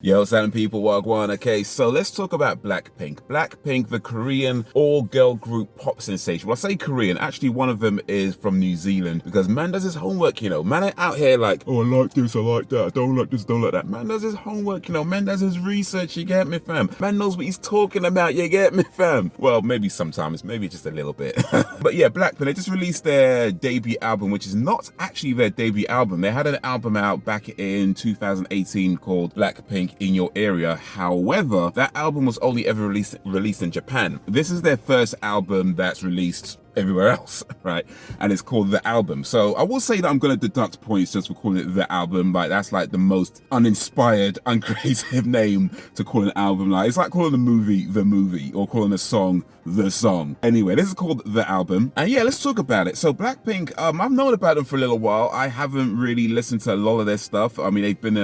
Yo, Saturn people, Wagwan. Okay, so let's talk about BLACKPINK. BLACKPINK, the Korean all-girl group pop sensation. Well, I say Korean, actually one of them is from New Zealand because man does his homework, Man ain't out here like, oh, I like this, I like that, I don't like this, don't like that. Man does his homework, Man does his research, you get me, fam? Man knows what he's talking about, you get me, fam? Well, maybe sometimes, maybe just a little bit. But yeah, BLACKPINK, they just released their debut album, which is not actually their debut album. They had an album out back in 2018 called BLACKPINK in Your Area. However, that album was only ever released in Japan. This is their first album that's released everywhere else, right? And it's called The Album. So I will say that I'm going to deduct points just for calling it The Album. Like, that's like the most uninspired, uncreative name to call an album. Like, it's like calling a movie The Movie or calling a song The Song. Anyway, this is called The Album. And yeah, let's talk about it. So BLACKPINK, I've known about them for a little while. I haven't really listened to a lot of their stuff. I mean, they've been,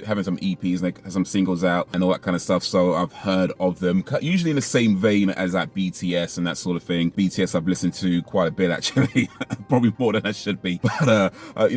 having some EPs and they have some singles out and all that kind of stuff. So I've heard of them, usually in the same vein as like BTS and that sort of thing. BTS I've listened to quite a bit actually, probably more than I should be. But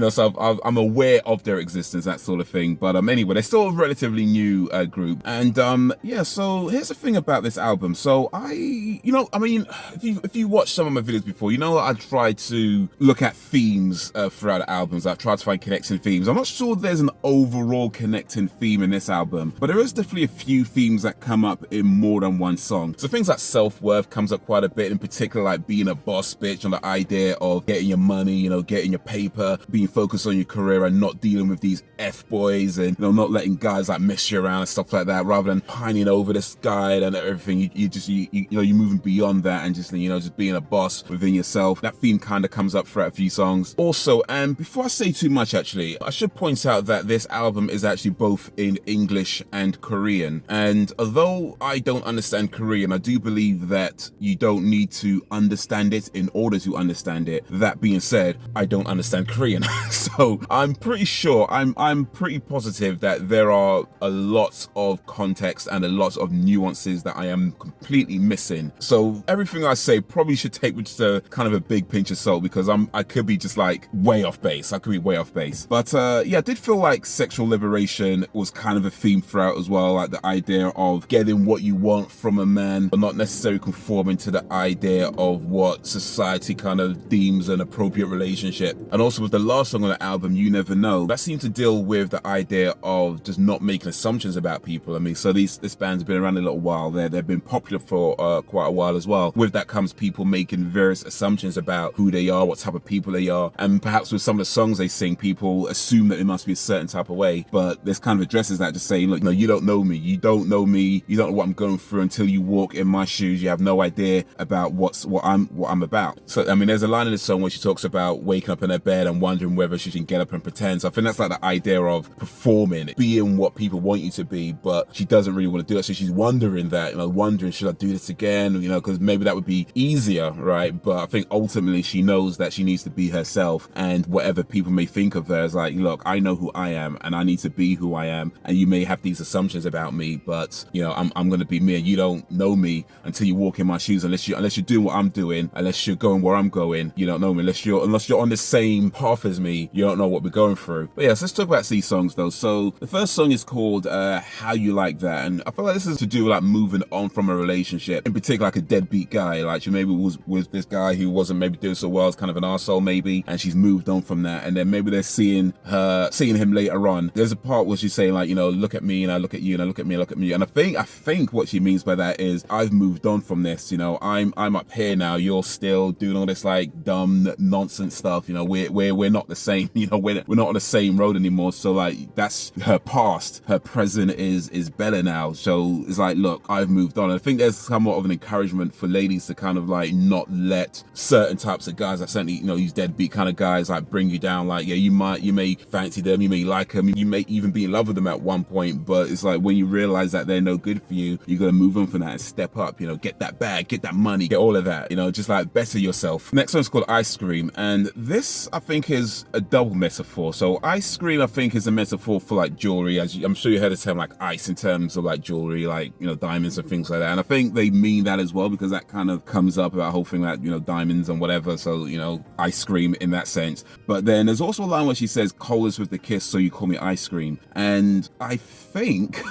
so I'm aware of their existence, that sort of thing. But anyway, they're still a relatively new group. And yeah, so here's the thing about this album. So if you watch some of my videos before, I try to look at themes throughout the albums. I've tried to find connecting themes. I'm not sure there's an overall connecting theme in this album, but there is definitely a few themes that come up in more than one song. So things like self-worth comes up quite a bit, in particular like being a boss bitch, on the idea of getting your money, getting your paper, being focused on your career and not dealing with these F-boys and, not letting guys like mess you around and stuff like that, rather than pining over this guy and everything. You're moving beyond that and just being a boss within yourself. That theme kind of comes up throughout a few songs. Also, and before I say too much, actually, I should point out that this album is actually both in English and Korean. And although I don't understand Korean, I do believe that you don't need to understand it in order to understand it. That being said, I don't understand Korean. So I'm pretty sure, I'm pretty positive that there are a lot of context and a lot of nuances that I am completely missing. So everything I say probably should take with just a kind of a big pinch of salt, because I could be just like way off base. I could be way off base. But yeah, I did feel like sexual liberation was kind of a theme throughout as well, like the idea of getting what you want from a man, but not necessarily conforming to the idea of what society kind of deems an appropriate relationship. And also with the last song on the album, You Never Know, that seemed to deal with the idea of just not making assumptions about people. I mean, so this band's been around a little while. They've been popular for quite a while as well. With that comes people making various assumptions about who they are, what type of people they are, and perhaps with some of the songs they sing, people assume that they must be a certain type of way. But this kind of addresses that, just saying, look, you don't know me, you don't know what I'm going through until you walk in my shoes. You have no idea about what I'm about. So I mean, there's a line in the song where she talks about waking up in her bed and wondering whether she can get up and pretend. So I think that's like the idea of performing, being what people want you to be, but she doesn't really want to do it. So she's wondering that, wondering, should I do this again? Because maybe that would be easier, right? But I think ultimately she knows that she needs to be herself, and whatever people may think of her is like, look, I know who I am and I need to be who I am. And you may have these assumptions about me, but I'm going to be me, and you don't know me until you walk in my shoes. Unless you're doing what I'm doing, unless you're going where I'm going, you don't know me. Unless you're on the same path as me, you don't know what we're going through. But yeah, so let's talk about these songs though. So the first song is called How You Like That, and I feel like this is to do with like moving on from a relationship, in particular like a deadbeat guy. Like she maybe was with this guy who wasn't maybe doing so well, as kind of an arsehole maybe, and she's moved on from that, and then maybe they're seeing him later on. There's a part where she's saying like, look at me and I look at you, and I look at me, look at me, and I think what she means by that is, I've moved on from this. I'm up here now, you're still doing all this like dumb nonsense stuff. We're not the same. We're not on the same road anymore. So like, that's her past. Her present is better now. So it's like, look, I've moved on. I think there's somewhat of an encouragement for ladies to kind of like not let certain types of guys, like certainly these deadbeat kind of guys, like bring you down. Like, yeah, you may fancy them, you may like them, you may even be in love with them at one point, but it's like when you realize that they're no good for you, you gotta move on from that and step up. Get that bag, get that money, get all of that. just like better yourself. Next one's called Ice Cream, and this I think is a double metaphor. So ice cream I think is a metaphor for like jewelry, as I'm sure you heard the term like ice in terms of like jewelry, like, you know, diamonds and things like that. And I think they mean that as well, because that kind of comes up about the whole thing like, you know, diamonds and whatever. So, you know, ice cream in that sense. But then there's also a line where she says, "Cold is with the kiss, so you call me ice cream." And I think,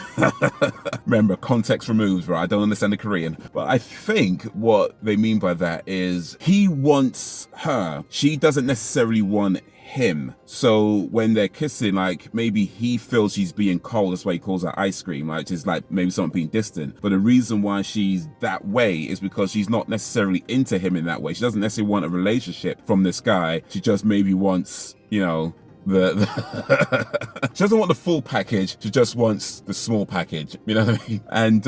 remember, context removed, right? I don't understand the Korean, but I think what they mean by that is he wants her. She doesn't necessarily want him. So when they're kissing, like maybe he feels she's being cold, that's why he calls her ice cream, like just like maybe something being distant. But the reason why she's that way is because she's not necessarily into him in that way. She doesn't necessarily want a relationship from this guy. She just maybe wants, you know, she doesn't want the full package, she just wants the small package, you know what I mean? And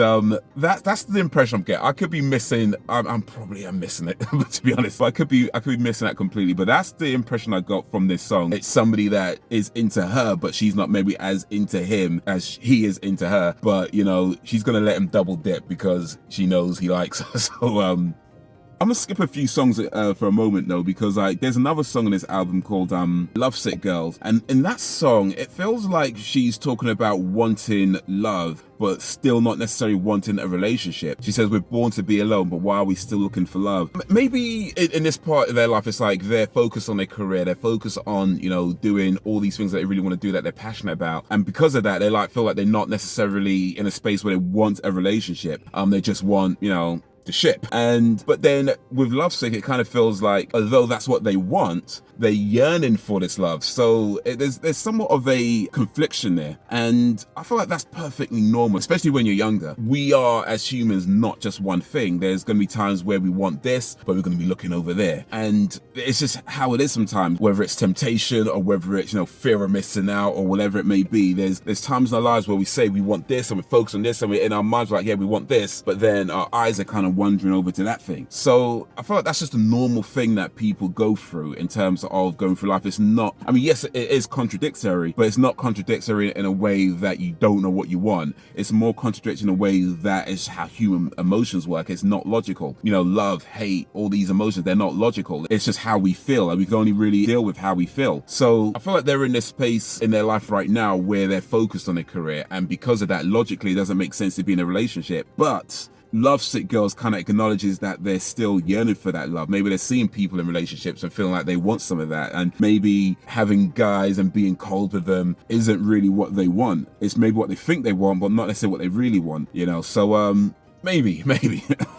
that's the impression I'm getting. I could be missing, I'm probably missing it, but to be honest, I could be missing that completely, but that's the impression I got from this song. It's somebody that is into her, but she's not maybe as into him as he is into her, but you know, she's gonna let him double dip because she knows he likes her. So I'm gonna skip a few songs for a moment though, because like there's another song on this album called Lovesick Girls, and in that song it feels like she's talking about wanting love but still not necessarily wanting a relationship. She says, "We're born to be alone, but why are we still looking for love?" Maybe in this part of their life, it's like they're focused on their career, they're focused on, you know, doing all these things that they really want to do, that they're passionate about, and because of that, they like feel like they're not necessarily in a space where they want a relationship. They just want, you know, the ship. But then with Lovesick, it kind of feels like, although that's what they want, they're yearning for this love. So there's somewhat of a confliction there, and I feel like that's perfectly normal, especially when you're younger. We are, as humans, not just one thing. There's going to be times where we want this, but we're going to be looking over there, and it's just how it is sometimes, whether it's temptation or whether it's, you know, fear of missing out or whatever it may be. There's times in our lives where we say we want this and we focus on this, and we're in our minds like, yeah, we want this, but then our eyes are kind of wandering over to that thing. So I feel like that's just a normal thing that people go through in terms of going through life. It's not, I mean, yes, it is contradictory, but it's not contradictory in a way that you don't know what you want. It's more contradictory in a way that is how human emotions work. It's not logical. You know, love, hate, all these emotions, they're not logical. It's just how we feel, and we can only really deal with how we feel. So I feel like they're in this space in their life right now where they're focused on their career, and because of that, logically, it doesn't make sense to be in a relationship. But Lovesick Girls kind of acknowledges that they're still yearning for that love. Maybe they're seeing people in relationships and feeling like they want some of that, and maybe having guys and being cold with them isn't really what they want. It's maybe what they think they want, but not necessarily what they really want, you know? So maybe.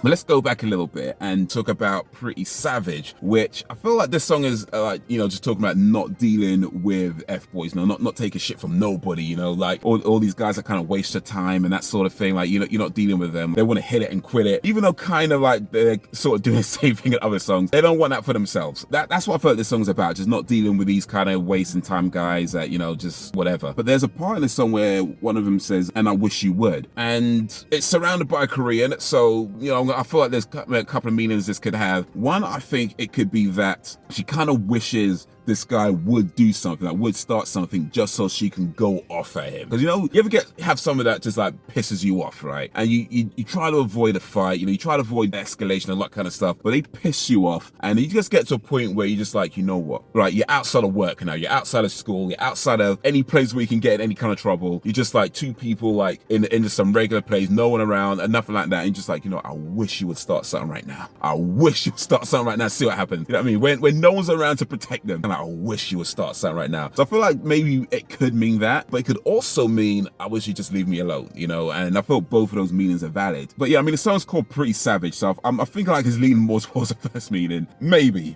But let's go back a little bit and talk about Pretty Savage, which I feel like this song is like, you know, just talking about not dealing with F-boys, you know, not taking shit from nobody, you know, like all these guys that kind of waste your time and that sort of thing. Like, you know, you're not dealing with them. They want to hit it and quit it, even though kind of like they're sort of doing the same thing in other songs. They don't want that for themselves. That's what I feel like this song's about, just not dealing with these kind of wasting time guys that, you know, just whatever. But there's a part in the song where one of them says, "And I wish you would," and it's surrounded by a Korean. So, you know, I feel like there's a couple of meanings this could have. One, I think it could be that she kind of wishes this guy would do something, that would start something just so she can go off at him. Because, you know, you ever have someone that just like pisses you off, right? And you try to avoid a fight, you know, you try to avoid escalation and that kind of stuff, but they piss you off, and you just get to a point where you're just like, you know what, right? You're outside of work now, you're outside of school, you're outside of any place where you can get in any kind of trouble. You're just like two people like in just some regular place, no one around and nothing like that, and you're just like, you know, I wish you would start something right now. I wish you would start something right now, see what happens. You know what I mean? When no one's around to protect them, and I wish you would start something right now. So I feel like maybe it could mean that, but it could also mean, I wish you just leave me alone, you know? And I feel both of those meanings are valid. But yeah, I mean, the song's called Pretty Savage, so I think like it's leaning more towards the first meaning. Maybe.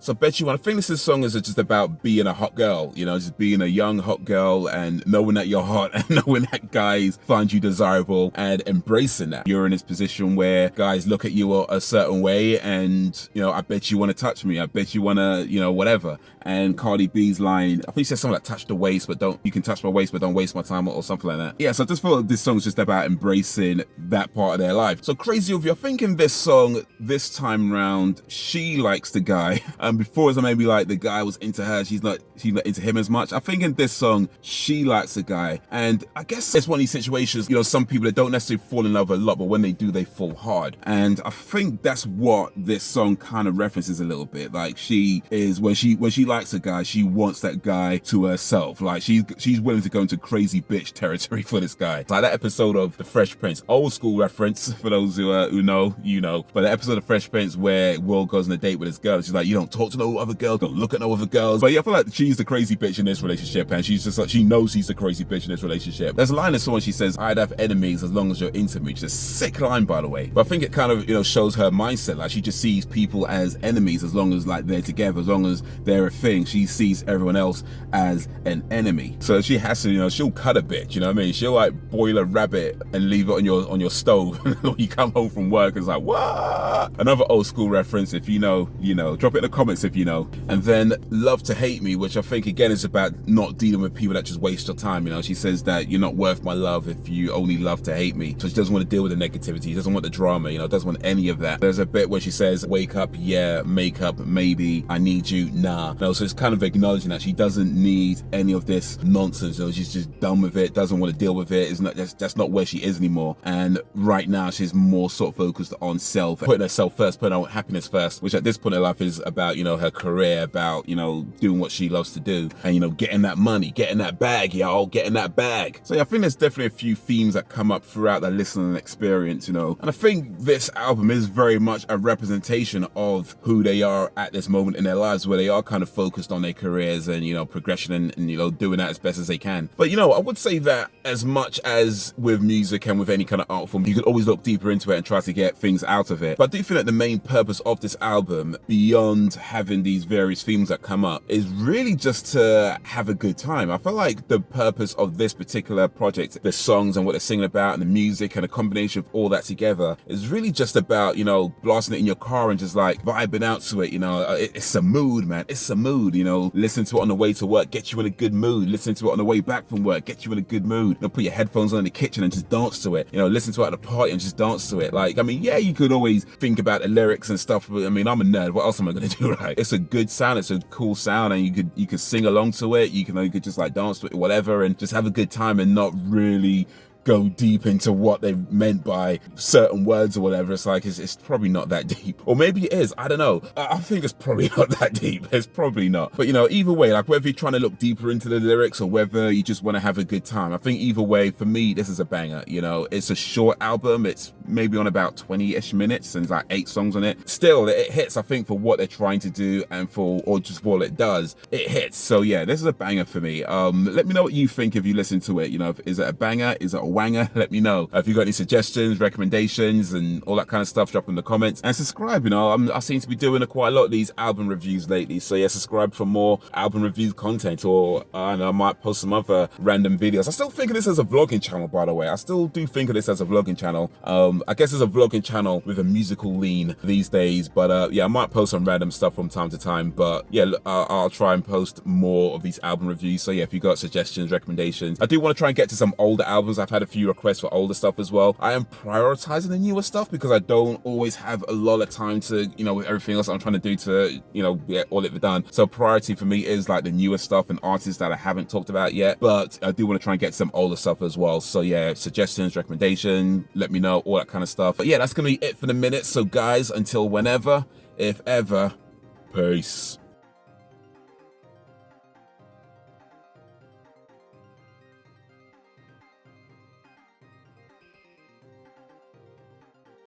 So bet you one, I think this song is just about being a hot girl, you know, just being a young hot girl and knowing that you're hot and knowing that guys find you desirable and embracing that. You're in this position where guys look at you a certain way, and, you know, I bet you want to touch me. I bet you want to, you know, whatever. And Cardi B's line, I think she said something like touch the waist, but you can touch my waist, but don't waste my time, or something like that. Yeah, so I just feel like this song's just about embracing that part of their life. So Crazy If you're thinking this song, this time round, she likes the guy. Before it was maybe like the guy was into her, she's not into him as much. I think in this song, she likes the guy. And I guess it's one of these situations, you know, some people that don't necessarily fall in love a lot, but when they do, they fall hard. And I think that's what this song kind of references a little bit. Like, she is, when she likes a guy, she wants that guy to herself. Like, she's willing to go into crazy bitch territory for this guy. Like that episode of The Fresh Prince, old school reference for those who know, you know. But the episode of Fresh Prince where Will goes on a date with his girl, she's like, you don't talk to no other girls, don't look at no other girls. But yeah, I feel like she's the crazy bitch in this relationship, and she's just like, she knows she's the crazy bitch in this relationship. There's a line in someone, she says, I'd have enemies as long as you're into me. Which is a sick line, by the way. But I think it kind of, you know, shows her mindset. Like, she just sees people as enemies as long as like they're together, as long as they're a thing. She sees everyone else as an enemy. So she has to, you know, she'll cut a bitch, you know what I mean? She'll like boil a rabbit and leave it on your stove when you come home from work. It's like, what? Another old school reference. If you know, you know. Drop it in the comments if you know. And then Love to Hate Me, which I think again is about not dealing with people that just waste your time. You know, she says that you're not worth my love if you only love to hate me. So she doesn't want to deal with the negativity. She doesn't want the drama, you know, doesn't want any of that. There's a bit where she says, wake up, yeah, make up, maybe, I need you, nah. No, so it's kind of acknowledging that she doesn't need any of this nonsense. You know, she's just done with it, doesn't want to deal with it. It's not, that's not where she is anymore. And right now she's more sort of focused on self, putting herself first, putting her happiness first, which at this point in life is about, you know, her career, about, you know, doing what she loves to do, and, you know, getting that money, getting that bag, y'all, getting that bag. So yeah, I think there's definitely a few themes that come up throughout the listening experience, you know. And I think this album is very much a representation of who they are at this moment in their lives, where they are kind of focused on their careers and, you know, progression and you know, doing that as best as they can. But, you know, I would say that as much as with music and with any kind of art form, you could always look deeper into it and try to get things out of it. But I do think that the main purpose of this album, beyond having these various themes that come up, is really just to have a good time. I feel like the purpose of this particular project, the songs and what they're singing about and the music and a combination of all that together, is really just about, you know, blasting it in your car and just like vibing out to it. You know, it's a mood, man. It's a mood, you know. Listen to it on the way to work, get you in a good mood. Listen to it on the way back from work, get you in a good mood. You know, put your headphones on in the kitchen and just dance to it. You know, listen to it at a party and just dance to it. Like, I mean, yeah, you could always think about the lyrics and stuff, but I mean, I'm a nerd. What else am I gonna do, right? It's a good sound, it's a cool sound, and you could sing along to it. You could just like dance to it, whatever, and just have a good time and not really go deep into what they meant by certain words or whatever. It's like, it's probably not that deep. Or maybe it is, I don't know. I think it's probably not that deep. It's probably not. But, you know, either way, like whether you're trying to look deeper into the lyrics or whether you just want to have a good time, I think either way, for me, this is a banger. You know, it's a short album. It's maybe on about 20-ish minutes and it's like 8 songs on it. Still, it hits, I think, for what they're trying to do and or just what it does, it hits. So yeah, this is a banger for me. Let me know what you think if you listen to it. You know, is it a banger? Is it a wanger? Let me know. If you got any suggestions, recommendations, and all that kind of stuff, drop in the comments. And subscribe, you know, I seem to be doing quite a lot of these album reviews lately. So yeah, subscribe for more album review content, or I know, I might post some other random videos. I still think of this as a vlogging channel, by the way. I still do think of this as a vlogging channel. I guess it's a vlogging channel with a musical lean these days. But yeah, I might post some random stuff from time to time. But yeah, I'll try and post more of these album reviews. So yeah, if you got suggestions, recommendations, I do want to try and get to some older albums. I've had a few requests for older stuff as well. I am prioritizing the newer stuff because I don't always have a lot of time to, you know, with everything else I'm trying to do to, you know, get all of it done. So priority for me is like the newer stuff and artists that I haven't talked about yet, but I do want to try and get some older stuff as well. So yeah, suggestions, recommendations, let me know, all that kind of stuff. But yeah, that's gonna be it for the minute. So guys, until whenever, if ever, peace.